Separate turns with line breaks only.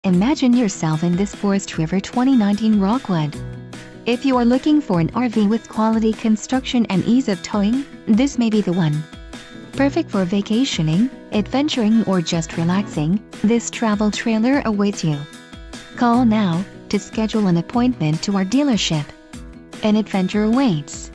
Imagine yourself in this Forest River 2019 Rockwood. If you are looking for an RV with quality construction and ease of towing, this may be the one. Perfect for vacationing, adventuring or just relaxing, this travel trailer awaits you. Call now to schedule an appointment to our dealership. An adventure awaits.